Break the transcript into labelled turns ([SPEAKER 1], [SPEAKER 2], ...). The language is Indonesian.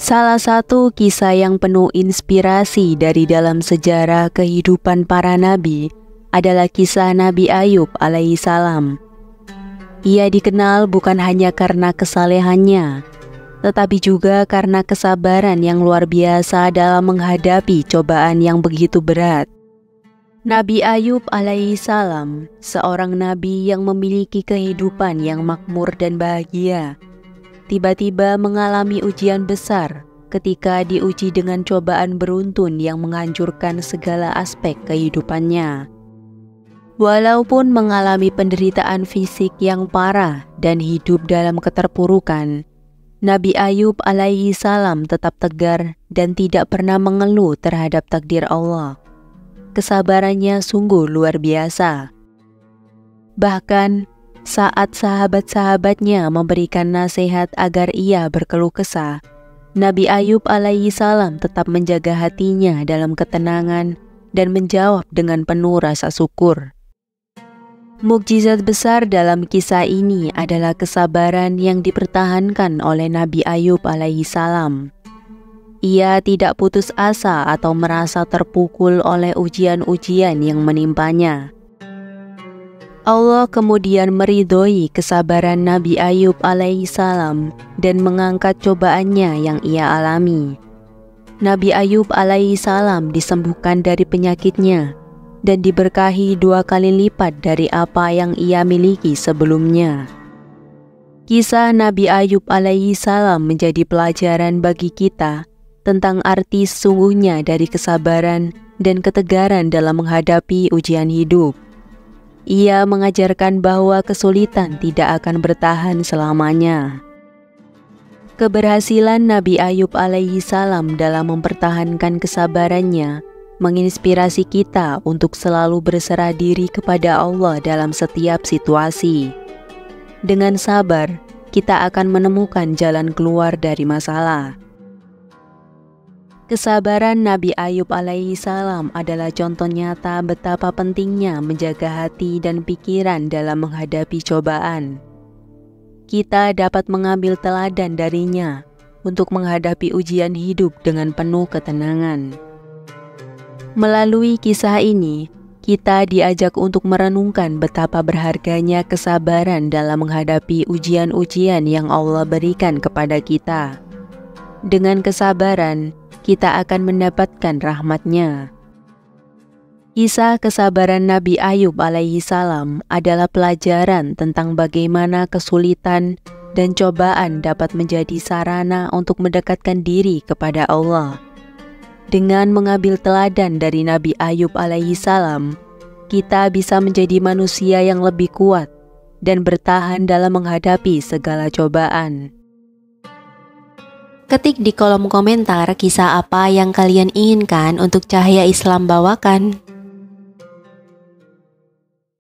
[SPEAKER 1] Salah satu kisah yang penuh inspirasi dari dalam sejarah kehidupan para nabi adalah kisah Nabi Ayub alaihissalam. Ia dikenal bukan hanya karena kesalehannya, tetapi juga karena kesabaran yang luar biasa dalam menghadapi cobaan yang begitu berat. Nabi Ayub alaihissalam, seorang nabi yang memiliki kehidupan yang makmur dan bahagia, tiba-tiba mengalami ujian besar ketika diuji dengan cobaan beruntun yang menghancurkan segala aspek kehidupannya. Walaupun mengalami penderitaan fisik yang parah dan hidup dalam keterpurukan, Nabi Ayub alaihissalam tetap tegar dan tidak pernah mengeluh terhadap takdir Allah. Kesabarannya sungguh luar biasa. Bahkan saat sahabat-sahabatnya memberikan nasihat agar ia berkeluh kesah, Nabi Ayub alaihissalam tetap menjaga hatinya dalam ketenangan dan menjawab dengan penuh rasa syukur. Mukjizat besar dalam kisah ini adalah kesabaran yang dipertahankan oleh Nabi Ayub alaihissalam. Ia tidak putus asa atau merasa terpukul oleh ujian-ujian yang menimpanya. Allah kemudian meridhoi kesabaran Nabi Ayub alaihissalam dan mengangkat cobaannya yang ia alami. Nabi Ayub alaihissalam disembuhkan dari penyakitnya dan diberkahi 2 kali lipat dari apa yang ia miliki sebelumnya. Kisah Nabi Ayub alaihissalam menjadi pelajaran bagi kita tentang arti sesungguhnya dari kesabaran dan ketegaran dalam menghadapi ujian hidup. Ia mengajarkan bahwa kesulitan tidak akan bertahan selamanya. Keberhasilan Nabi Ayub alaihissalam dalam mempertahankan kesabarannya menginspirasi kita untuk selalu berserah diri kepada Allah dalam setiap situasi. Dengan sabar, kita akan menemukan jalan keluar dari masalah. Kesabaran Nabi Ayub alaihissalam adalah contoh nyata betapa pentingnya menjaga hati dan pikiran dalam menghadapi cobaan. Kita dapat mengambil teladan darinya untuk menghadapi ujian hidup dengan penuh ketenangan. Melalui kisah ini, kita diajak untuk merenungkan betapa berharganya kesabaran dalam menghadapi ujian-ujian yang Allah berikan kepada kita. Dengan kesabaran, kita akan mendapatkan rahmat-Nya. Kisah kesabaran Nabi Ayub alaihissalam adalah pelajaran tentang bagaimana kesulitan dan cobaan dapat menjadi sarana untuk mendekatkan diri kepada Allah. Dengan mengambil teladan dari Nabi Ayub alaihissalam, kita bisa menjadi manusia yang lebih kuat dan bertahan dalam menghadapi segala cobaan. Ketik di kolom komentar kisah apa yang kalian inginkan untuk Cahaya Islam bawakan.